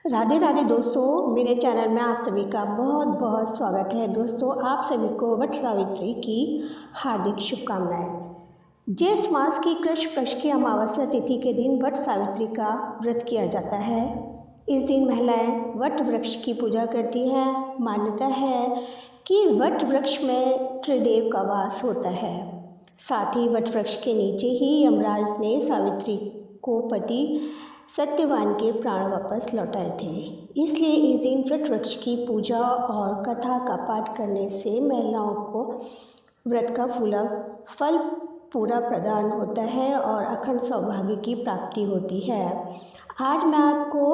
राधे राधे दोस्तों, मेरे चैनल में आप सभी का बहुत बहुत स्वागत है। दोस्तों, आप सभी को वट सावित्री की हार्दिक शुभकामनाएं। ज्येष्ठ मास की कृष्ण पक्ष की अमावस्या तिथि के दिन वट सावित्री का व्रत किया जाता है। इस दिन महिलाएं वट वृक्ष की पूजा करती हैं। मान्यता है कि वट वृक्ष में त्रिदेव का वास होता है। साथ ही वट वृक्ष के नीचे ही यमराज ने सावित्री को पति सत्यवान के प्राण वापस लौटाए थे। इसलिए इस दिन वट वृक्ष की पूजा और कथा का पाठ करने से महिलाओं को व्रत का फल पूरा प्रदान होता है और अखंड सौभाग्य की प्राप्ति होती है। आज मैं आपको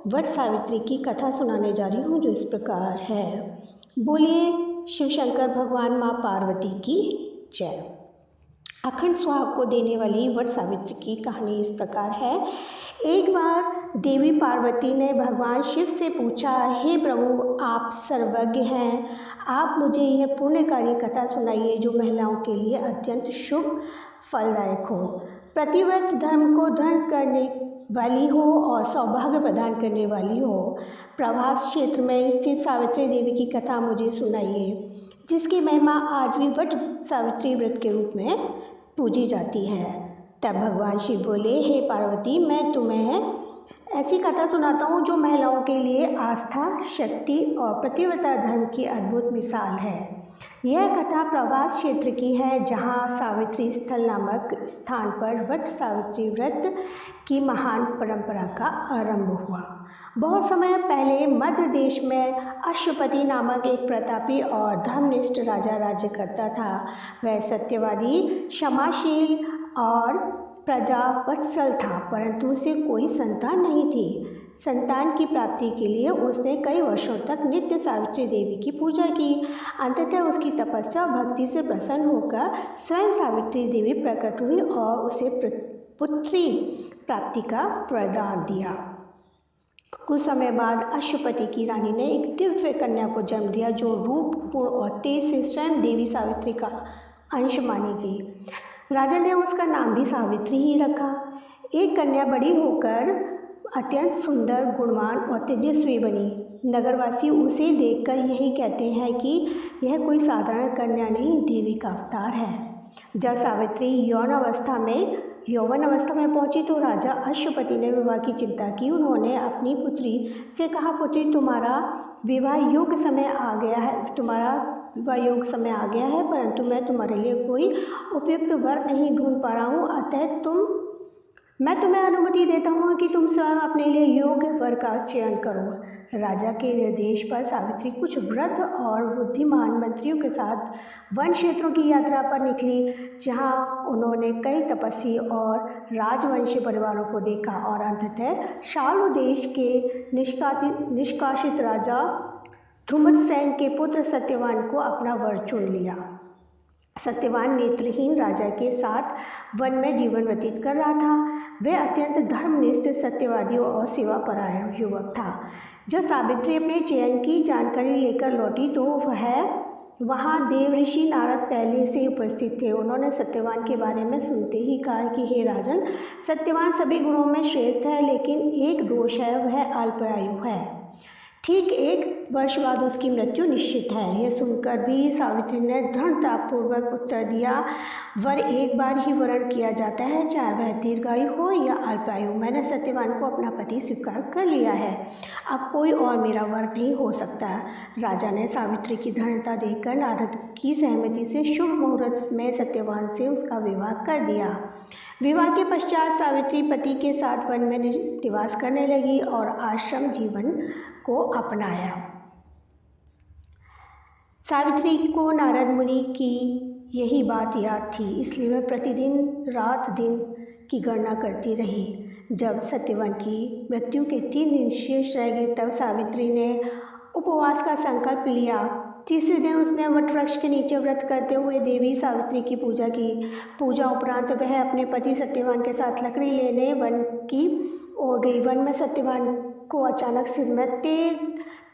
वट सावित्री की कथा सुनाने जा रही हूँ, जो इस प्रकार है। बोलिए शिव शंकर भगवान माँ पार्वती की जय। अखंड सुहाग को देने वाली वट सावित्री की कहानी इस प्रकार है। एक बार देवी पार्वती ने भगवान शिव से पूछा, हे प्रभु, आप सर्वज्ञ हैं, आप मुझे यह पुण्यकारी कथा सुनाइए जो महिलाओं के लिए अत्यंत शुभ फलदायक हो, प्रतिव्रत धर्म को दृढ़ करने वाली हो और सौभाग्य प्रदान करने वाली हो। प्रभास क्षेत्र में स्थित सावित्री देवी की कथा मुझे सुनाइए, जिसकी महिमा आज भी वट सावित्री व्रत के रूप में पूजी जाती है। तब भगवान शिव बोले, हे पार्वती, मैं तुम्हें ऐसी कथा सुनाता हूँ जो महिलाओं के लिए आस्था, शक्ति और प्रतिव्रता धर्म की अद्भुत मिसाल है। यह कथा प्रभास क्षेत्र की है, जहाँ सावित्री स्थल नामक स्थान पर वट सावित्री व्रत की महान परंपरा का आरंभ हुआ। बहुत समय पहले मध्य देश में अश्वपति नामक एक प्रतापी और धर्मनिष्ठ राजा राज्य करता था। वह सत्यवादी, क्षमाशील और प्रजावत्सल था, परंतु उसे कोई संतान नहीं थी। संतान की प्राप्ति के लिए उसने कई वर्षों तक नित्य सावित्री देवी की पूजा की। अंततः उसकी तपस्या और भक्ति से प्रसन्न होकर स्वयं सावित्री देवी प्रकट हुई और उसे पुत्री प्राप्ति का वरदान दिया। कुछ समय बाद अश्वपति की रानी ने एक दिव्य कन्या को जन्म दिया, जो रूप, गुण और तेज से स्वयं देवी सावित्री का अंश मानी गई। राजा ने उसका नाम भी सावित्री ही रखा। एक कन्या बड़ी होकर अत्यंत सुंदर, गुणवान और तेजस्वी बनी। नगरवासी उसे देखकर यही कहते हैं कि यह कोई साधारण कन्या नहीं, देवी का अवतार है। जब सावित्री यौवन अवस्था में पहुंची तो राजा अश्वपति ने विवाह की चिंता की। उन्होंने अपनी पुत्री से कहा, पुत्री, तुम्हारा विवाह योग समय आ गया है, परंतु मैं तुम्हारे लिए कोई उपयुक्त वर नहीं ढूंढ पा रहा हूँ। अतः मैं तुम्हें अनुमति देता हूँ कि तुम स्वयं अपने लिए योग्य वर का चयन करो। राजा के निर्देश पर सावित्री कुछ वृद्ध और बुद्धिमान मंत्रियों के साथ वन क्षेत्रों की यात्रा पर निकली, जहाँ उन्होंने कई तपस्वी और राजवंशी परिवारों को देखा और अंततः शाल्व देश के निष्कासित राजा ध्रुमसेन के पुत्र सत्यवान को अपना वर चुन लिया। सत्यवान नेत्रहीन राजा के साथ वन में जीवन व्यतीत कर रहा था। वह अत्यंत धर्मनिष्ठ, सत्यवादी और सेवापरायण युवक था। जब सावित्री अपने चयन की जानकारी लेकर लौटी तो वहाँ देवऋषि नारद पहले से उपस्थित थे। उन्होंने सत्यवान के बारे में सुनते ही कहा कि हे राजन, सत्यवान सभी गुणों में श्रेष्ठ है, लेकिन एक दोष है, वह अल्पायु है। ठीक 1 वर्ष बाद उसकी मृत्यु निश्चित है। यह सुनकर भी सावित्री ने दृढ़तापूर्वक उत्तर दिया, वर एक बार ही वरण किया जाता है, चाहे वह दीर्घायु हो या अल्पायु। मैंने सत्यवान को अपना पति स्वीकार कर लिया है, अब कोई और मेरा वर नहीं हो सकता। राजा ने सावित्री की दृढ़ता देखकर नारद की सहमति से शुभ मुहूर्त में सत्यवान से उसका विवाह कर दिया। विवाह के पश्चात सावित्री पति के साथ वन में निवास करने लगी और आश्रम जीवन को अपनाया। सावित्री को नारद मुनि की यही बात याद थी, इसलिए वह प्रतिदिन रात दिन की गणना करती रही। जब सत्यवान की मृत्यु के 3 दिन शेष रह गए, तब सावित्री ने उपवास का संकल्प लिया। तीसरे दिन उसने वट वृक्ष के नीचे व्रत करते हुए देवी सावित्री की पूजा की। पूजा उपरांत वह अपने पति सत्यवान के साथ लकड़ी लेने वन की ओर गई। वन में सत्यवान को अचानक सिर में तेज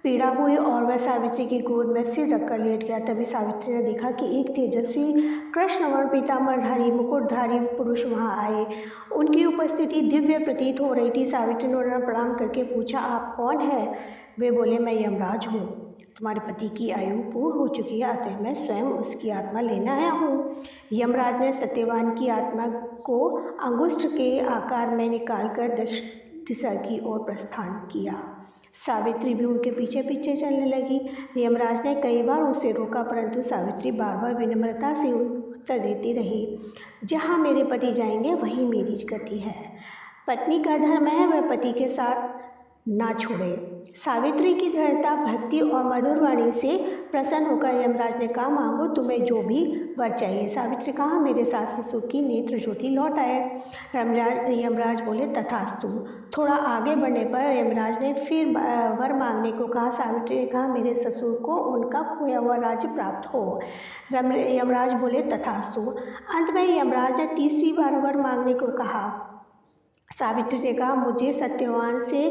पीड़ा हुई और वह सावित्री की गोद में सिर रखकर लेट गया। तभी सावित्री ने देखा कि एक तेजस्वी कृष्णवर्ण पीतांबरधारी मुकुटधारी पुरुष वहां आए। उनकी उपस्थिति दिव्य प्रतीत हो रही थी। सावित्री ने उन्हें प्रणाम करके पूछा, आप कौन हैं? वे बोले, मैं यमराज हूँ। तुम्हारे पति की आयु पूर्ण हो चुकी है, अतः मैं स्वयं उसकी आत्मा लेने आया हूँ। यमराज ने सत्यवान की आत्मा को अंगुष्ठ के आकार में निकालकर दक्षिण दिशा की ओर प्रस्थान किया। सावित्री भी उनके पीछे पीछे चलने लगी। यमराज ने कई बार उसे रोका, परंतु सावित्री बार बार विनम्रता से उत्तर देती रही, जहाँ मेरे पति जाएंगे वहीं मेरी गति है। पत्नी का धर्म है वह पति के साथ ना छोड़े। सावित्री की दृढ़ता, भक्ति और मधुर वाणी से प्रसन्न होकर यमराज ने कहा, मांगो तुम्हें जो भी वर चाहिए। सावित्री कहा, मेरे सास ससुर की नेत्र ज्योति लौट आए। यमराज बोले, तथास्तु। थोड़ा आगे बढ़ने पर यमराज ने फिर वर मांगने को कहा। सावित्री ने कहा, मेरे ससुर को उनका खोया हुआ राज्य प्राप्त हो। यमराज बोले, तथास्तु। अंत में यमराज ने तीसरी बार वर मांगने को कहा। सावित्री ने कहा, मुझे सत्यवान से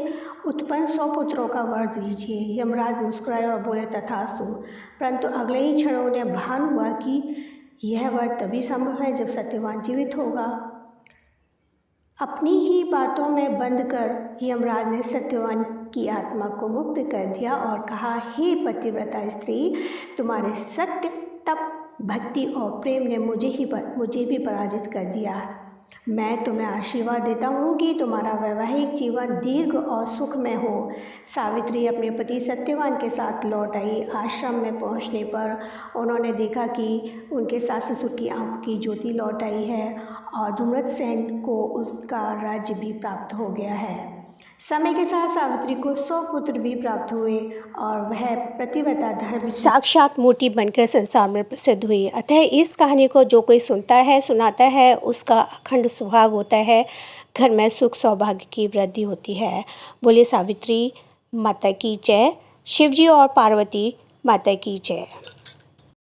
उत्पन्न 100 पुत्रों का वर दीजिए। यमराज मुस्कुराए और बोले, तथास्तु। परंतु अगले ही क्षण उन्हें भान हुआ कि यह वर तभी संभव है जब सत्यवान जीवित होगा। अपनी ही बातों में बंद कर यमराज ने सत्यवान की आत्मा को मुक्त कर दिया और कहा, हे पतिव्रता स्त्री, तुम्हारे सत्य, तप, भक्ति और प्रेम ने मुझे भी पराजित कर दिया। मैं तुम्हें आशीर्वाद देता हूँ कि तुम्हारा वैवाहिक जीवन दीर्घ और सुखमय हो। सावित्री अपने पति सत्यवान के साथ लौट आई। आश्रम में पहुँचने पर उन्होंने देखा कि उनके सास ससुर की आंखों की ज्योति लौट आई है और धूम्रसेन को उसका राज्य भी प्राप्त हो गया है। समय के साथ सावित्री को 100 पुत्र भी प्राप्त हुए और वह पतिव्रता धर्म साक्षात मूर्ति बनकर संसार में प्रसिद्ध हुई। अतः इस कहानी को जो कोई सुनता है, सुनाता है, उसका अखंड सुहाग होता है, घर में सुख सौभाग्य की वृद्धि होती है। बोलिए सावित्री माता की जय, शिवजी और पार्वती माता की जय।